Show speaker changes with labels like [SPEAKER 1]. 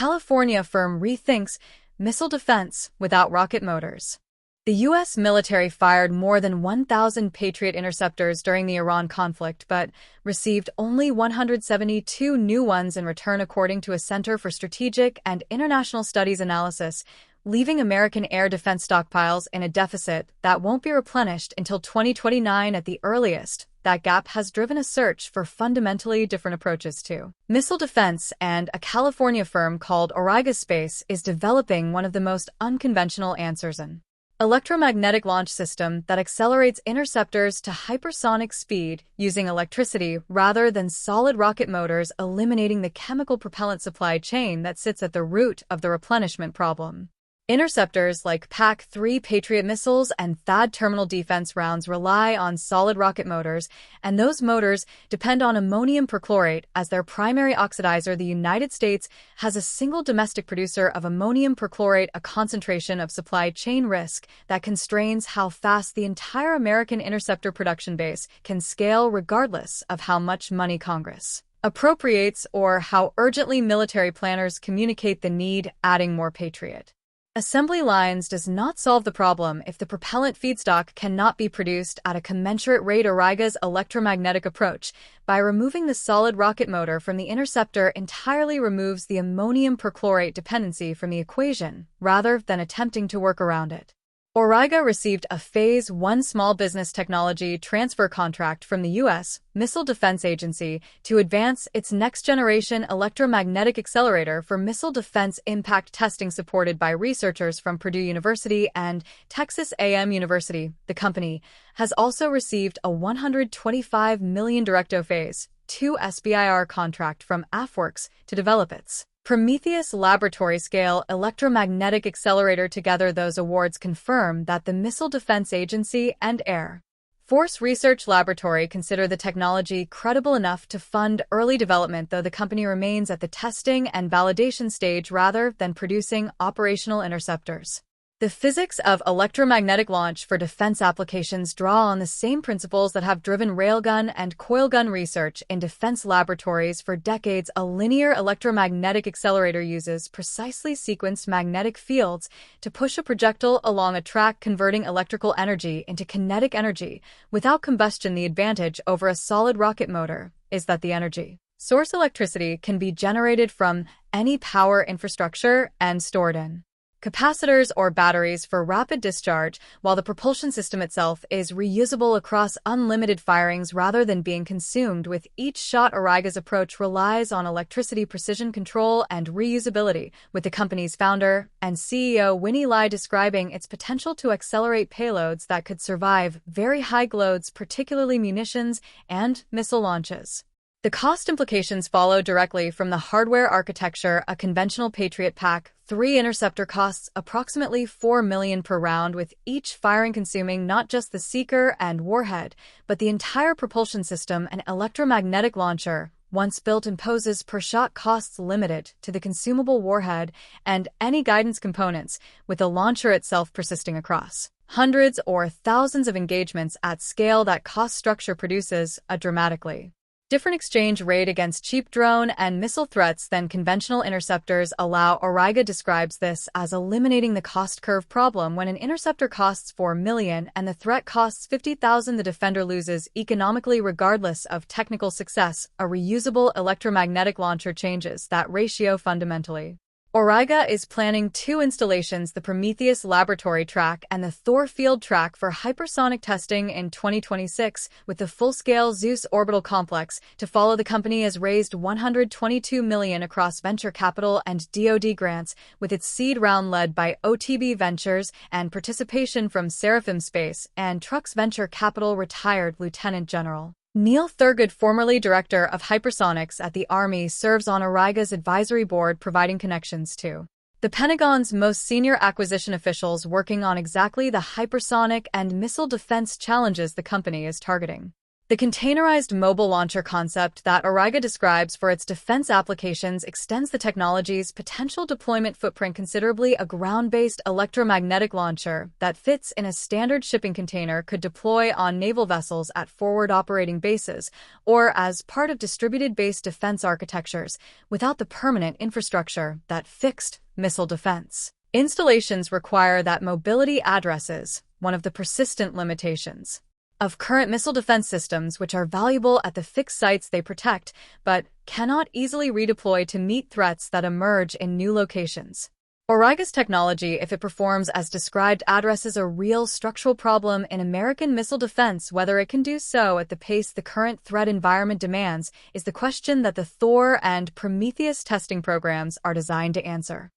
[SPEAKER 1] California firm rethinks missile defense without rocket motors. The U.S. military fired more than 1,000 Patriot interceptors during the Iran conflict, but received only 172 new ones in return, according to a Center for Strategic and International Studies analysis, leaving American air defense stockpiles in a deficit that won't be replenished until 2029 at the earliest. That gap has driven a search for fundamentally different approaches to missile defense, and a California firm called Auriga Space is developing one of the most unconventional answers: an electromagnetic launch system that accelerates interceptors to hypersonic speed using electricity rather than solid rocket motors, eliminating the chemical propellant supply chain that sits at the root of the replenishment problem. Interceptors like PAC-3 Patriot missiles and THAAD terminal defense rounds rely on solid rocket motors, and those motors depend on ammonium perchlorate as their primary oxidizer. The United States has a single domestic producer of ammonium perchlorate, a concentration of supply chain risk that constrains how fast the entire American interceptor production base can scale, regardless of how much money Congress appropriates or how urgently military planners communicate the need. Adding more Patriot assembly lines does not solve the problem if the propellant feedstock cannot be produced at a commensurate rate. Auriga's electromagnetic approach, by removing the solid rocket motor from the interceptor, entirely removes the ammonium perchlorate dependency from the equation, rather than attempting to work around it. Auriga received a Phase 1 small business technology transfer contract from the U.S. Missile Defense Agency to advance its next-generation electromagnetic accelerator for missile defense impact testing, supported by researchers from Purdue University and Texas A&M University. The company has also received a $125 million Directo Phase 2 SBIR contract from AFWERX to develop its Prometheus laboratory-scale electromagnetic accelerator. Together, those awards confirm that the Missile Defense Agency and Air Force Research Laboratory consider the technology credible enough to fund early development, though the company remains at the testing and validation stage rather than producing operational interceptors. The physics of electromagnetic launch for defense applications draw on the same principles that have driven railgun and coilgun research in defense laboratories for decades. A linear electromagnetic accelerator uses precisely sequenced magnetic fields to push a projectile along a track, converting electrical energy into kinetic energy without combustion. The advantage over a solid rocket motor is that the energy source, electricity, can be generated from any power infrastructure and stored in capacitors or batteries for rapid discharge, while the propulsion system itself is reusable across unlimited firings rather than being consumed with each shot. Auriga's approach relies on electricity, precision control, and reusability, with the company's founder and CEO Winnie Lai describing its potential to accelerate payloads that could survive very high loads, particularly munitions and missile launches. The cost implications follow directly from the hardware architecture. A conventional Patriot PAC-3 interceptor costs approximately $4 million per round, with each firing consuming not just the seeker and warhead, but the entire propulsion system. An electromagnetic launcher, once built, imposes per-shot costs limited to the consumable warhead and any guidance components, with the launcher itself persisting across hundreds or thousands of engagements at scale. That cost structure produces a dramatically different exchange rate against cheap drone and missile threats than conventional interceptors allow. Auriga describes this as eliminating the cost curve problem. When an interceptor costs $4 million and the threat costs $50,000, the defender loses economically regardless of technical success. A reusable electromagnetic launcher changes that ratio fundamentally. Auriga is planning two installations, the Prometheus laboratory track and the Thor field track, for hypersonic testing in 2026, with the full-scale Zeus orbital complex to follow. The company has raised $122 million across venture capital and DoD grants, with its seed round led by OTB Ventures and participation from Seraphim Space and Trucks Venture Capital. Retired Lieutenant General Neil Thurgood, formerly director of hypersonics at the Army, serves on Auriga's advisory board, providing connections to the Pentagon's most senior acquisition officials working on exactly the hypersonic and missile defense challenges the company is targeting. The containerized mobile launcher concept that Auriga describes for its defense applications extends the technology's potential deployment footprint considerably. A ground-based electromagnetic launcher that fits in a standard shipping container could deploy on naval vessels at forward operating bases or as part of distributed base defense architectures without the permanent infrastructure that fixed missile defense. Installations require that mobility addresses, one of the persistent limitations of current missile defense systems, which are valuable at the fixed sites they protect, but cannot easily redeploy to meet threats that emerge in new locations. Auriga's technology, if it performs as described, addresses a real structural problem in American missile defense. Whether it can do so at the pace the current threat environment demands is the question that the Thor and Prometheus testing programs are designed to answer.